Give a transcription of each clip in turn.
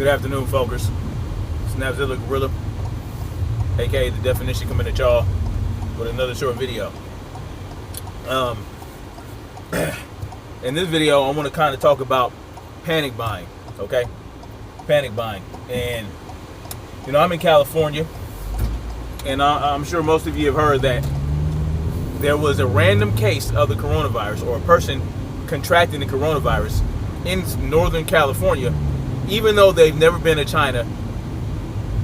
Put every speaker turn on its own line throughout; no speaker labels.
Good afternoon, folks. Snapzilla Gorilla, aka The Definition, coming at y'all with another short video. In this video, I want to kind of talk about panic buying, okay? Panic buying. And, you know, I'm in California, and I'm sure most of you have heard that there was a random case of the coronavirus, or a person contracting the coronavirus in Northern California, even though they've never been to China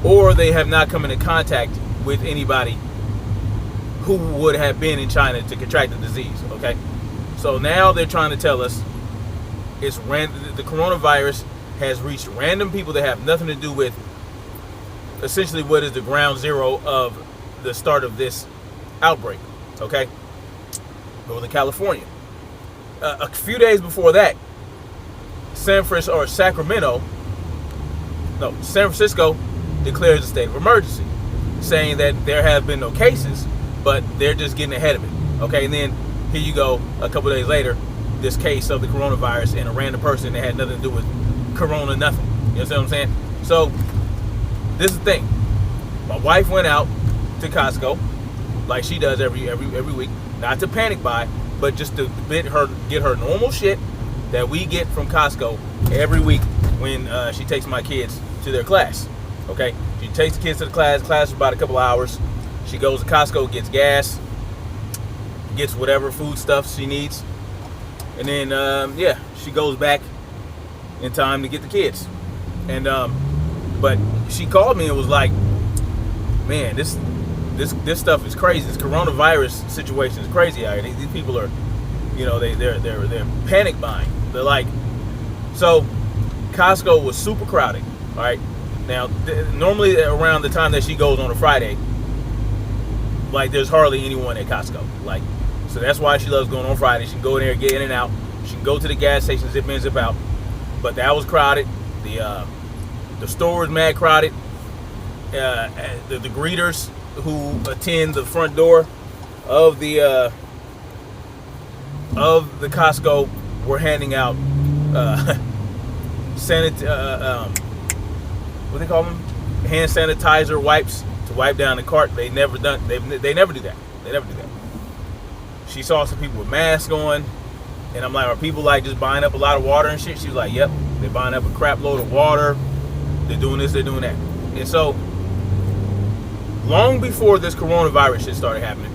or they have not come into contact with anybody who would have been in China to contract the disease, okay? So now they're trying to tell us it's the coronavirus has reached random people that have nothing to do with essentially what is the ground zero of the start of this outbreak, okay? Northern California. A few days before that, San Francisco declares a state of emergency, saying that there have been no cases, but they're just getting ahead of it. Okay, and then here you go, a couple days later, this case of the coronavirus and a random person that had nothing to do with corona, nothing. You know what I'm saying? So this is the thing. My wife went out to Costco, like she does every week, not to panic buy, but just to get her normal shit that we get from Costco every week when she takes my kids to their class. Okay, she takes the kids to the class for about a couple hours. She goes to Costco, gets gas, gets whatever food stuff she needs, and then she goes back in time to get the kids. And but she called me and was like, man, this stuff is crazy. This coronavirus situation is crazy out here. These people are, you know, they're panic buying. They're like, so Costco was super crowded. All right, now normally around the time that she goes on a Friday, like there's hardly anyone at Costco. Like, so that's why she loves going on Friday. She can go in there, get in and out. She can go to the gas station, zip in, zip out. But that was crowded. The store was mad crowded. The greeters who attend the front door of the Costco were handing out what they call them, hand sanitizer wipes to wipe down the cart. They never do that. They never do that. She saw some people with masks on, and I'm like, are people like just buying up a lot of water and shit? She was like, yep, they're buying up a crap load of water. They're doing this, they're doing that. And so long before this coronavirus shit started happening,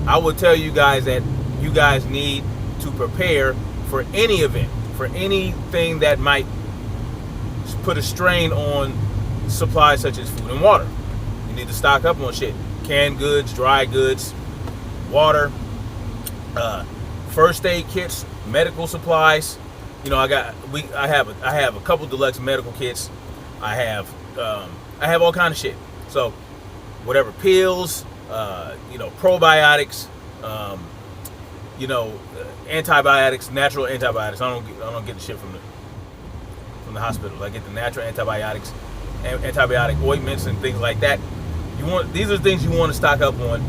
I would tell you guys that you guys need to prepare for any event, for anything that might put a strain on supplies such as food and water. You need to stock up on shit. Canned goods, dry goods, water, first aid kits, medical supplies. You know, I have a couple deluxe medical kits. I have all kind of shit. So whatever, pills, probiotics, antibiotics, natural antibiotics. I don't get the shit from the hospital. I get the natural antibiotics, antibiotic ointments and things like that. These are things you want to stock up on.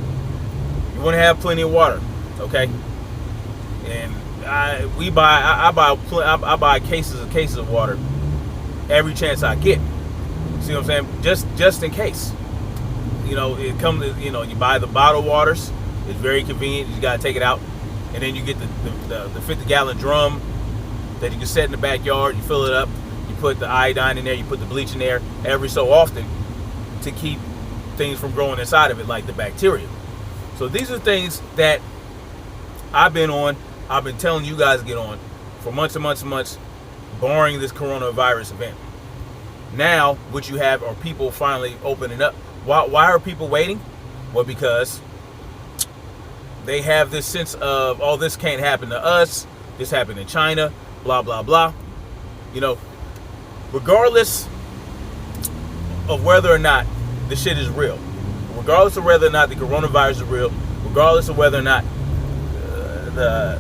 You want to have plenty of water, okay? And I buy cases of water every chance I get. See what I'm saying? Just in case. You know, it comes. You know, you buy the bottled waters. It's very convenient. You gotta take it out, and then you get the 50-gallon drum that you can set in the backyard. You fill it up. You put the iodine in there. You put the bleach in there every so often to keep things from growing inside of it, like the bacteria. So these are things that I've been telling you guys to get on for months and months and months, barring this coronavirus event. Now, what you have are people finally opening up. Why are people waiting? Well, because they have this sense of, oh, this can't happen to us. This happened in China, blah, blah, blah. You know, regardless of whether or not the shit is real, regardless of whether or not the coronavirus is real, regardless of whether or not the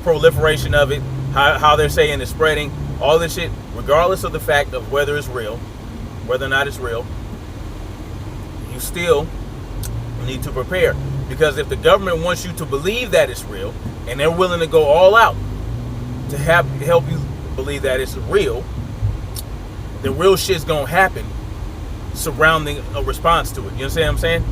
proliferation of it, how they're saying it's spreading, all this shit, regardless of the fact of whether it's real, whether or not it's real, you still need to prepare. Because if the government wants you to believe that it's real, and they're willing to go all out to help you believe that it's real, the real shit's gonna happen surrounding a response to it. You understand what I'm saying?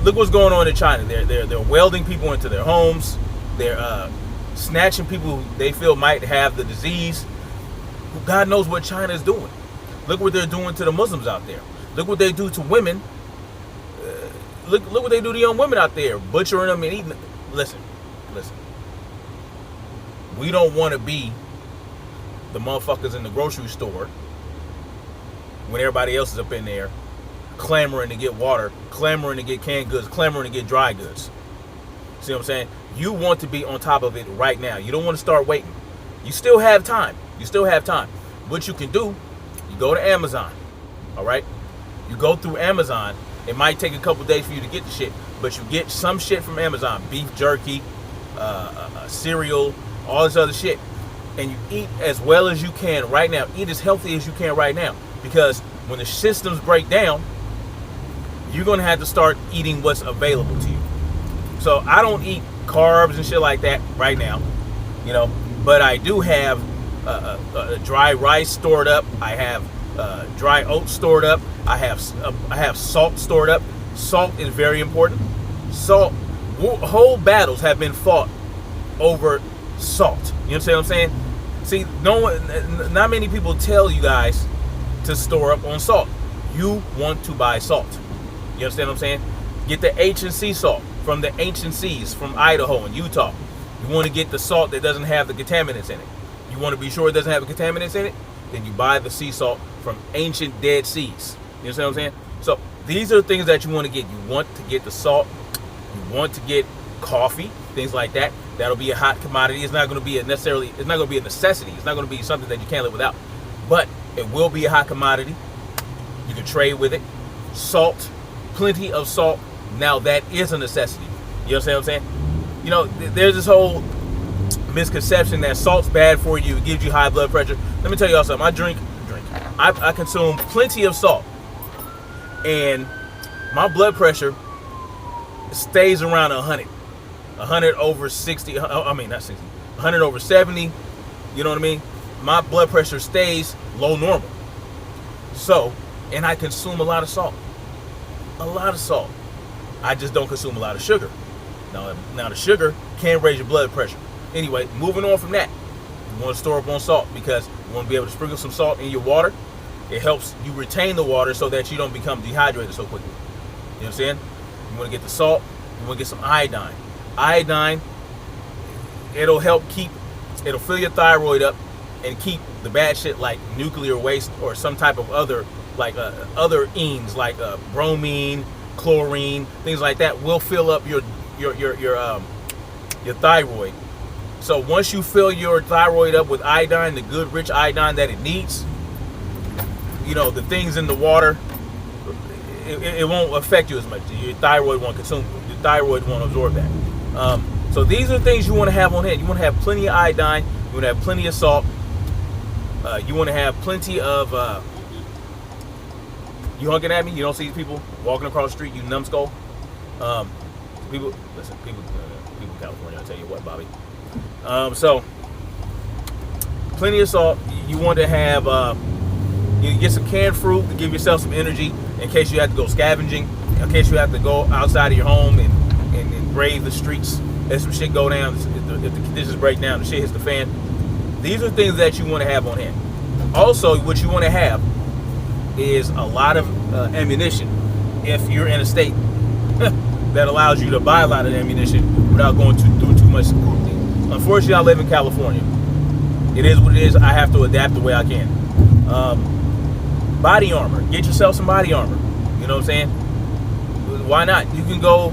Look what's going on in China. They're welding people into their homes. They're snatching people who they feel might have the disease. God knows what China is doing. Look what they're doing to the Muslims out there. Look what they do to women. Look what they do to young women out there, butchering them and eating them. Listen. We don't want to be the motherfuckers in the grocery store when everybody else is up in there clamoring to get water, clamoring to get canned goods, clamoring to get dry goods. See what I'm saying? You want to be on top of it right now. You don't want to start waiting. You still have time. What you can do, you go to Amazon. All right? You go through Amazon. It might take a couple days for you to get the shit, but you get some shit from Amazon. Beef jerky, cereal, all this other shit. And you eat as well as you can right now. Eat as healthy as you can right now. Because when the systems break down, you're going to have to start eating what's available to you. So I don't eat carbs and shit like that right now, but I do have dry rice stored up. I have dry oats stored up. I have salt stored up. Salt is very important. Salt, whole battles have been fought over salt. You understand what I'm saying? See, not many people tell you guys to store up on salt. You want to buy salt. You understand what I'm saying? Get the H&C salt from the ancient seas from Idaho and Utah. You want to get the salt that doesn't have the contaminants in it. You want to be sure it doesn't have the contaminants in it? Then you buy the sea salt from ancient dead seas. You understand what I'm saying? So these are things that you want to get. You want to get the salt. You want to get coffee, things like that. That'll be a hot commodity. It's not going to be a necessity. It's not going to be something that you can't live without. But it will be a hot commodity. You can trade with it. Salt, plenty of salt. Now that is a necessity. You understand what I'm saying? There's this whole misconception that salt's bad for you. It gives you high blood pressure. Let me tell y'all something. I consume plenty of salt. And my blood pressure stays around 100. 100 over 60. Not 60. 100 over 70. You know what I mean? My blood pressure stays low normal. So, and I consume a lot of salt. I just don't consume a lot of sugar. Now the sugar can raise your blood pressure. Anyway, moving on from that, you want to store up on salt because you want to be able to sprinkle some salt in your water. It helps you retain the water so that you don't become dehydrated so quickly. You know what I'm saying? You want to get the salt. You want to get some iodine. Iodine, it'll fill your thyroid up and keep the bad shit like nuclear waste or some type of other enes like bromine, chlorine, things like that will fill up your thyroid. So once you fill your thyroid up with iodine, the good rich iodine that it needs, the things in the water, it won't affect you as much. Your thyroid won't consume. Your thyroid won't absorb that. So these are things you want to have on hand. You want to have plenty of iodine. You want to have plenty of salt. You want to have plenty of. You honking at me? You don't see people walking across the street, you numbskull? People in California, I'll tell you what, Bobby. So, plenty of salt. You want to have, you get some canned fruit to give yourself some energy in case you have to go scavenging, in case you have to go outside of your home and brave the streets. If some shit go down, if the conditions break down, the shit hits the fan. These are things that you want to have on hand. Also, what you want to have is a lot of ammunition if you're in a state that allows you to buy a lot of ammunition without going through too much scrutiny. Unfortunately, I live in California. It is what it is. I have to adapt the way I can. Body armor. Get yourself some body armor. You know what I'm saying? Why not? You can go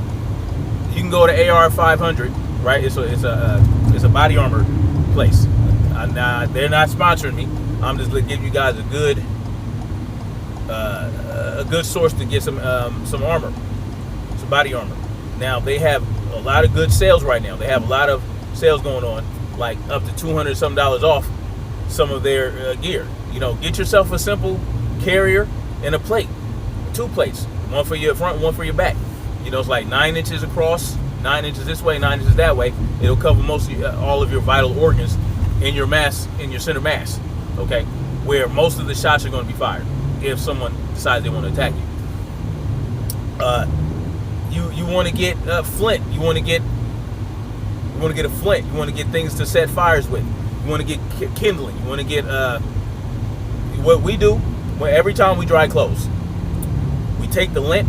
to AR 500, right? It's a body armor place. They're not sponsoring me. I'm just giving you guys a good source to get some armor, some body armor. Now they have a lot of good sales right now. They have a lot of sales going on, like up to $200 some off some of their gear. Get yourself a simple carrier and a plate, 2 plates, one for your front, one for your back. It's like 9 inches across, 9 inches this way, 9 inches that way. It'll cover all of your vital organs in your mass, in your center mass. Okay, where most of the shots are going to be fired if someone decides they want to attack you. You want to get flint. You want to get a flint. You want to get things to set fires with. You want to get kindling. You want to get what we do. Every time we dry clothes, we take the lint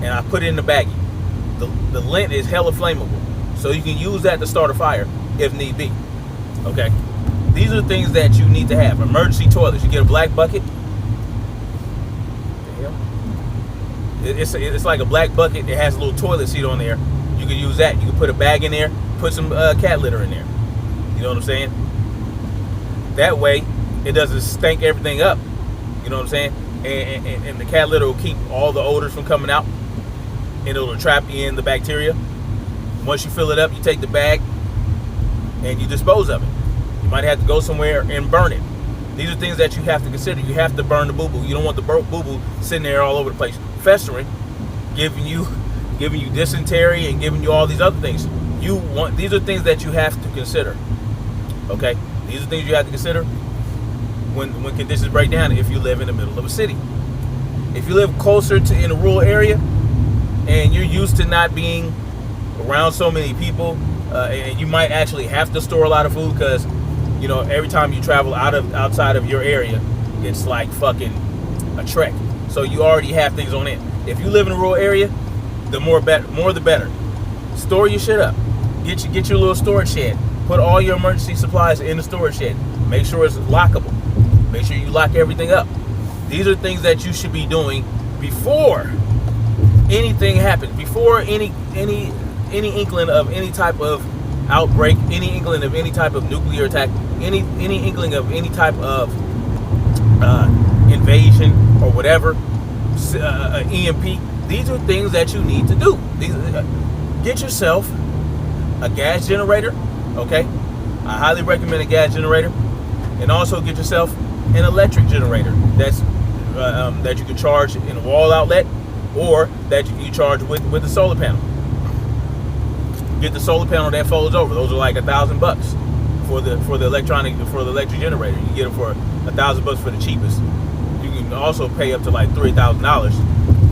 and I put it in the baggie. The lint is hella flammable, so you can use that to start a fire if need be. Okay, these are things that you need to have. Emergency toilets. You get a black bucket. It's like a black bucket. It has a little toilet seat on there. You can use that. You can put a bag in there, put some cat litter in there. You know what I'm saying? That way, it doesn't stink everything up. You know what I'm saying? And the cat litter will keep all the odors from coming out, and it'll trap in the bacteria. Once you fill it up, you take the bag and you dispose of it. You might have to go somewhere and burn it. These are things that you have to consider. You have to burn the boo-boo. You don't want the boo-boo sitting there all over the place, festering, giving you dysentery and giving you all these other things. These are things that you have to consider. Okay? These are things you have to consider when conditions break down if you live in the middle of a city. If you live closer to in a rural area and you're used to not being around so many people, and you might actually have to store a lot of food because, you know, every time you travel outside of your area, it's like fucking a trek. So you already have things on it. If you live in a rural area, the more the better. Store your shit up. Get your little storage shed. Put all your emergency supplies in the storage shed. Make sure it's lockable. Make sure you lock everything up. These are things that you should be doing before anything happens. Before any inkling of any type of outbreak, any inkling of any type of nuclear attack, any inkling of any type of invasion or whatever, EMP. These are things that you need to do. Get yourself a gas generator, okay? I highly recommend a gas generator, and also get yourself an electric generator that you can charge in a wall outlet, or that you can charge with the solar panel. Get the solar panel that folds over. Those are like $1,000 for the electric generator. You can get it for $1,000 for the cheapest. You can also pay up to like $3,000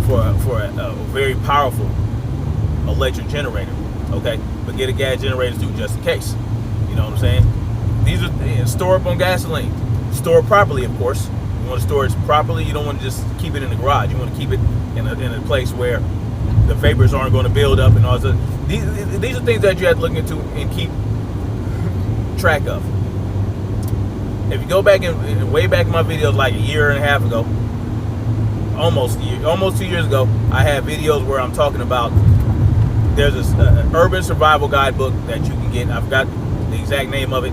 for a very powerful electric generator. Okay, but get a gas generator too, just in case. You know what I'm saying? These are store up on gasoline. Store it properly, of course. You want to store it properly. You don't want to just keep it in the garage. You want to keep it in a place where the vapors aren't going to build up and all that. These are things that you have to look into and keep track of. If you go back way back in my videos, like a year and a half ago, almost 2 years ago, I had videos where I'm talking about there's this urban survival guidebook that you can get. I've got the exact name of it,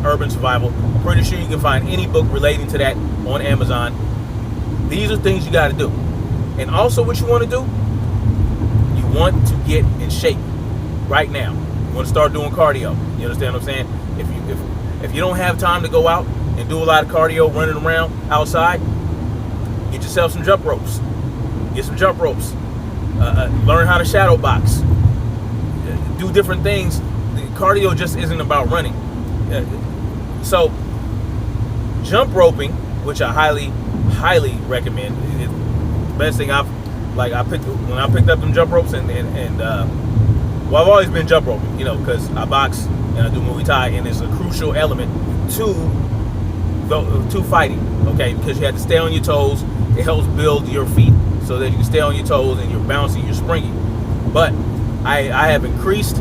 Urban Survival. I'm pretty sure you can find any book relating to that on Amazon. These are things you got to do. And also what you want to do, you want to get in shape right now. You want to start doing cardio. You understand what I'm saying? If you don't have time to go out and do a lot of cardio running around outside, get yourself some jump ropes. Get some jump ropes. Learn how to shadow box. Do different things. The cardio just isn't about running. So jump roping, which I highly recommend. It's the best thing I picked up them jump ropes and well, I've always been jump roping, you know, because I box and I do Muay Thai, and it's a crucial element to fighting, okay? Because you have to stay on your toes. It helps build your feet so that you can stay on your toes and you're bouncing, you're springy. But I have increased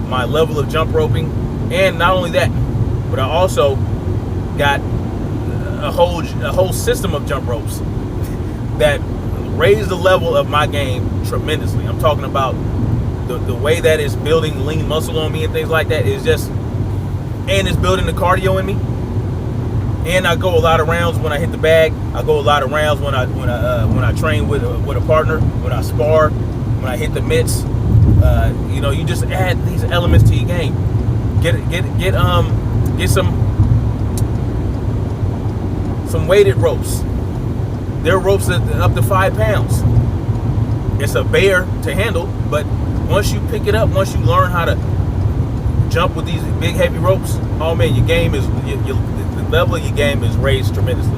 my level of jump roping, and not only that, but I also got a whole system of jump ropes that raised the level of my game tremendously. I'm talking about the way that it's building lean muscle on me and things like that is just, and it's building the cardio in me. And I go a lot of rounds when I hit the bag. I go a lot of rounds when I train with a partner, when I spar, when I hit the mitts. You know, you just add these elements to your game. Get some weighted ropes. There are ropes that up to 5 pounds. It's a bear to handle, but once you pick it up, once you learn how to jump with these big heavy ropes, oh man, your game is the level of your game is raised tremendously.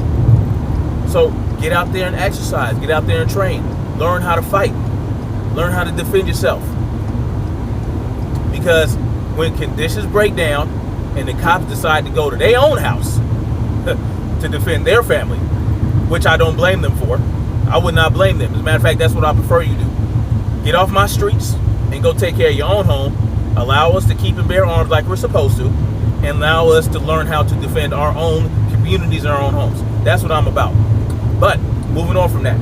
So get out there and exercise. Get out there and train. Learn how to fight. Learn how to defend yourself. Because when conditions break down and the cops decide to go to their own house to defend their family, which I don't blame them for. I would not blame them. As a matter of fact, that's what I prefer you do. Get off my streets and go take care of your own home. Allow us to keep and bear arms like we're supposed to, and allow us to learn how to defend our own communities and our own homes. That's what I'm about. But moving on from that,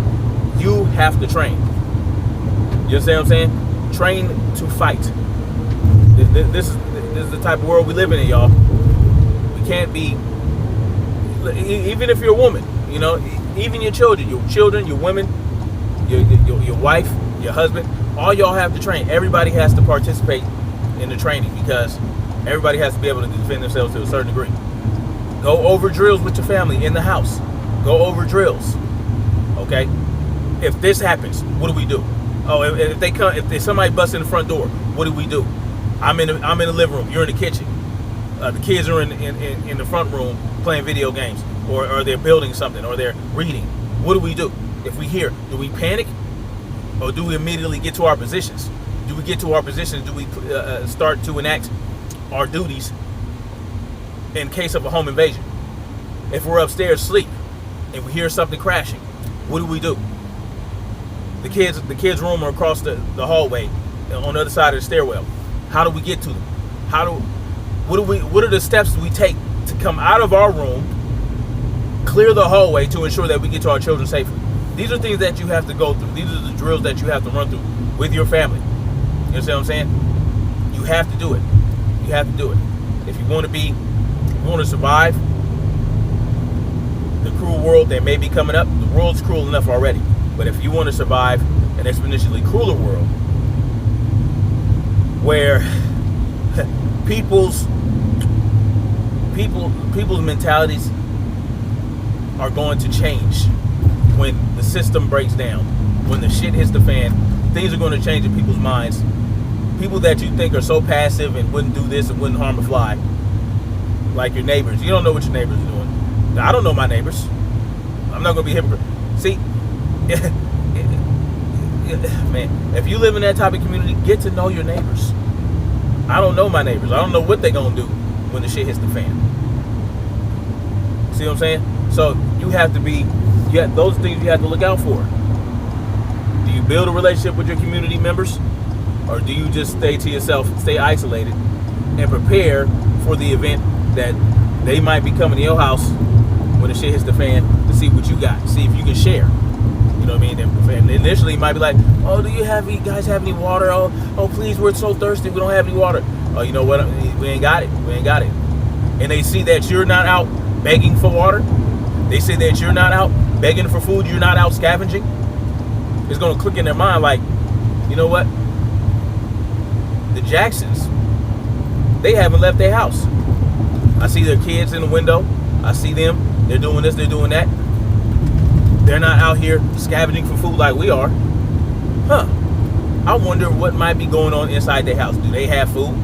you have to train. You understand what I'm saying? Train to fight. This is the type of world we live in, y'all. We can't be, even if you're a woman, you know, even your children, your women, your wife, your husband, all y'all have to train. Everybody has to participate in the training because everybody has to be able to defend themselves to a certain degree. Go over drills with your family in the house. Go over drills. Okay? If this happens, what do we do? Oh, if somebody busts in the front door, what do we do? I'm in the living room. You're in the kitchen. The kids are in the front room playing video games, or they're building something, or they're reading. What do we do? If we hear, do we panic, or do we immediately get to our positions? Do we get to our positions? Do we start to enact our duties in case of a home invasion? If we're upstairs asleep and we hear something crashing, what do we do? The kids' room are across the hallway on the other side of the stairwell. How do we get to them? What are the steps we take to come out of our room, clear the hallway to ensure that we get to our children safely? These are things that you have to go through. These are the drills that you have to run through with your family. You understand what I'm saying? You have to do it. You have to do it. If you want to survive the cruel world that may be coming up, the world's cruel enough already. But if you want to survive an exponentially crueler world, where people's mentalities are going to change when the system breaks down, when the shit hits the fan, things are going to change in people's minds. People that you think are so passive and wouldn't do this and wouldn't harm a fly, like your neighbors. You don't know what your neighbors are doing. I don't know my neighbors. I'm not going to be a hypocrite. See, man, if you live in that type of community, get to know your neighbors. I don't know my neighbors. I don't know what they're going to do when the shit hits the fan. See what I'm saying? So you have those things you have to look out for. Do you build a relationship with your community members? Or do you just stay to yourself, stay isolated, and prepare for the event that they might be coming to your house when the shit hits the fan to see what you got, see if you can share. You know what I mean? And initially, you might be like, "Oh, do you guys have any water? Oh, please, we're so thirsty, we don't have any water." Oh, you know what? We ain't got it. We ain't got it. And they see that you're not out begging for water. They see that you're not out begging for food. You're not out scavenging. It's gonna click in their mind like, you know what? The Jacksons, they haven't left their house. I see their kids in the window. I see them. They're doing this. They're doing that. They're not out here scavenging for food like we are. Huh. I wonder what might be going on inside their house. Do they have food?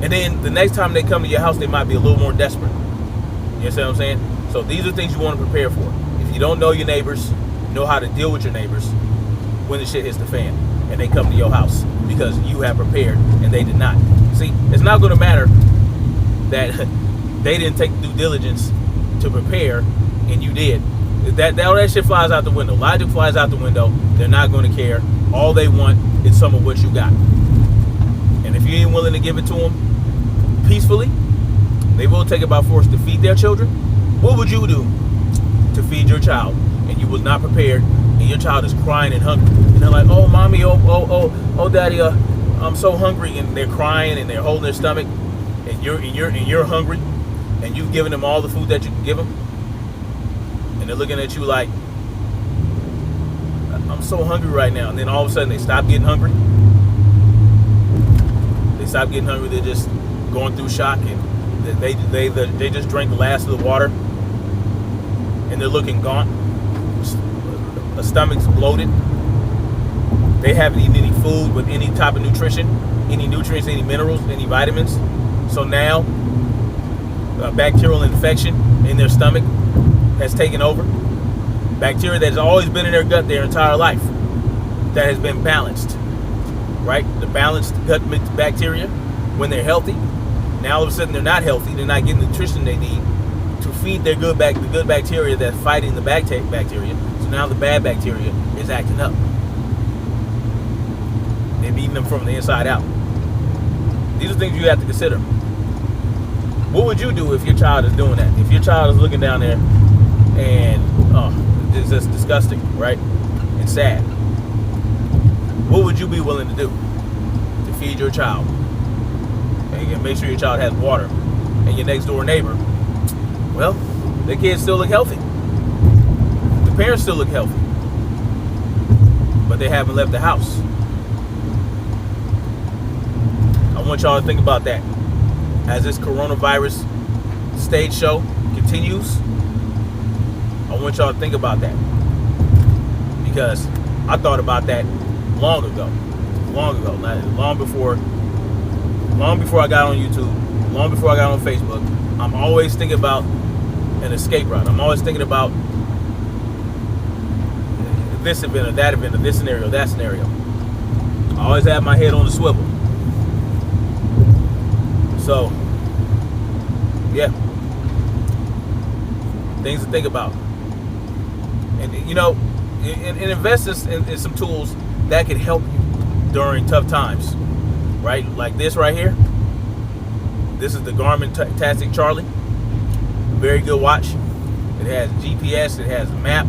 And then the next time they come to your house, they might be a little more desperate. You understand what I'm saying? So these are things you want to prepare for. If you don't know your neighbors, know how to deal with your neighbors when the shit hits the fan and they come to your house because you have prepared and they did not. See, it's not going to matter that they didn't take due diligence to prepare and you did. All that shit flies out the window. Logic flies out the window. They're not going to care. All they want is some of what you got. And if you ain't willing to give it to them peacefully, they will take it by force to feed their children. What would you do to feed your child and you was not prepared and your child is crying and hungry? And they're like, "Oh, mommy, oh, daddy, I'm so hungry," and they're crying and they're holding their stomach, and you're hungry, and you've given them all the food that you can give them, and they're looking at you like, "I'm so hungry right now," and then all of a sudden they stop getting hungry. They stop getting hungry. They're just going through shock, and they just drank the last of the water, and they're looking gaunt. The stomach's bloated. They haven't eaten any food with any type of nutrition, any nutrients, any minerals, any vitamins. So now bacterial infection in their stomach has taken over. Bacteria that has always been in their gut their entire life, that has been balanced, right? The balanced gut bacteria, when they're healthy, now all of a sudden they're not healthy. They're not getting the nutrition they need to feed their the good bacteria that's fighting the bad bacteria. So now the bad bacteria is acting up. They're eating them from the inside out. These are things you have to consider. What would you do if your child is doing that? If your child is looking down there and, it's just disgusting, right? It's sad. What would you be willing to do to feed your child? And make sure your child has water. And your next door neighbor, well, the kids still look healthy. The parents still look healthy. But they haven't left the house. I want y'all to think about that. As this coronavirus stage show continues, I want y'all to think about that. Because I thought about that long ago, long before I got on YouTube, long before I got on Facebook. I'm always thinking about an escape route. I'm always thinking about this event or that event or this scenario, that scenario. I always have my head on the swivel. So, yeah, things to think about. And, you know, and invest in some tools that can help you during tough times, right? Like this right here. This is the Garmin Tastic Charlie. Very good watch. It has GPS. It has a map.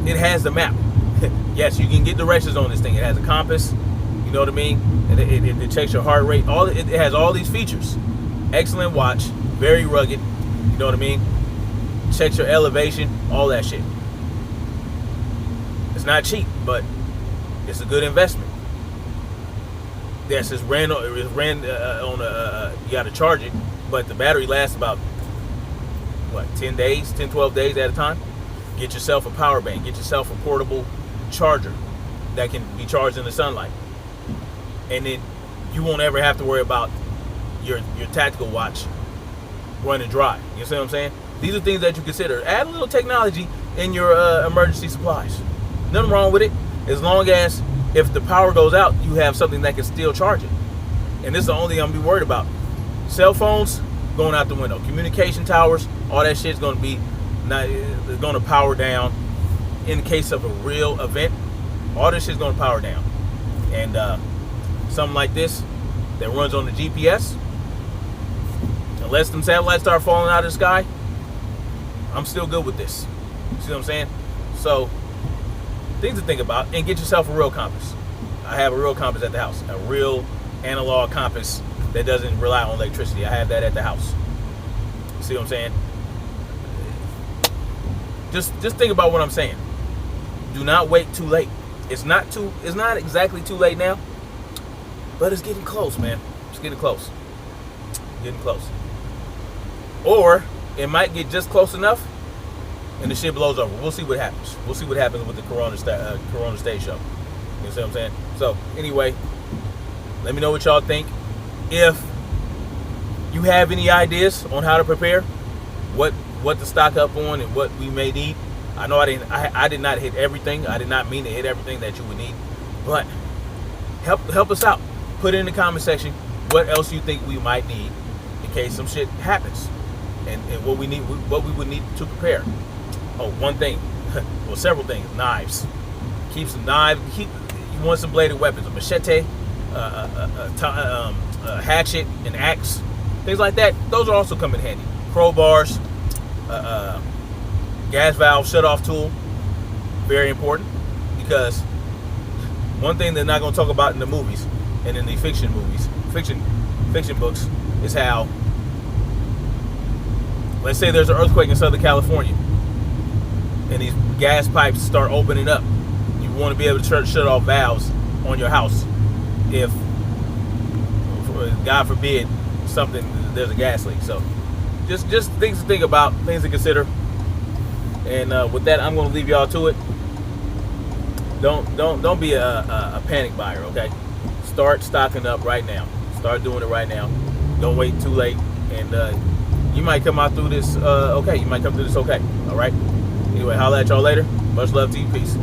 It has the map. Yes, you can get directions on this thing. It has a compass. You know what I mean? It checks your heart rate. It has all these features. Excellent watch. Very rugged. You know what I mean? Checks your elevation. All that shit. It's not cheap, but it's a good investment. Yes, you got to charge it, but the battery lasts about 10 days, 10, 12 days at a time. Get yourself a power bank. Get yourself a portable charger that can be charged in the sunlight. And then you won't ever have to worry about your tactical watch running dry. You see what I'm saying? These are things that you consider. Add a little technology in your emergency supplies. Nothing wrong with it, as long as if the power goes out, you have something that can still charge it. And this is the only thing I'm gonna be worried about. Cell phones going out the window. Communication towers, all that shit's gonna be gonna power down in case of a real event. All this shit's gonna power down. And something like this that runs on the GPS, unless them satellites start falling out of the sky, I'm still good with this. See what I'm saying? So, things to think about, and get yourself a real compass. I have a real compass at the house, a real analog compass that doesn't rely on electricity. I have that at the house. See what I'm saying? Just think about what I'm saying. Do not wait too late. It's not exactly too late now, but it's getting close, man. It's getting close. Getting close. Or it might get just close enough and the shit blows over. We'll see what happens. We'll see what happens with the Corona Stage Show. You see what I'm saying? So, anyway, let me know what y'all think. If you have any ideas on how to prepare, what to stock up on and what we may need. I know I did not hit everything. I did not mean to hit everything that you would need. But help us out. Put it in the comment section what else you think we might need in case some shit happens. And what we would need to prepare. Oh, one thing. Well, several things. Knives. Keep some knives. You want some bladed weapons. A machete, a hatchet, an axe. Things like that. Those are also come in handy. Crowbars. Gas valve shut-off tool. Very important. Because one thing they're not going to talk about in the movies and in the fiction books is how, let's say there's an earthquake in Southern California and these gas pipes start opening up. You want to be able to shut off valves on your house if, God forbid, there's a gas leak. So just things to think about, things to consider. And with that, I'm going to leave y'all to it. Don't be a panic buyer, okay? Start stocking up right now. Start doing it right now. Don't wait too late. And you might come out through this okay. You might come through this okay. All right. Anyway, holla at y'all later. Much love to you. Peace.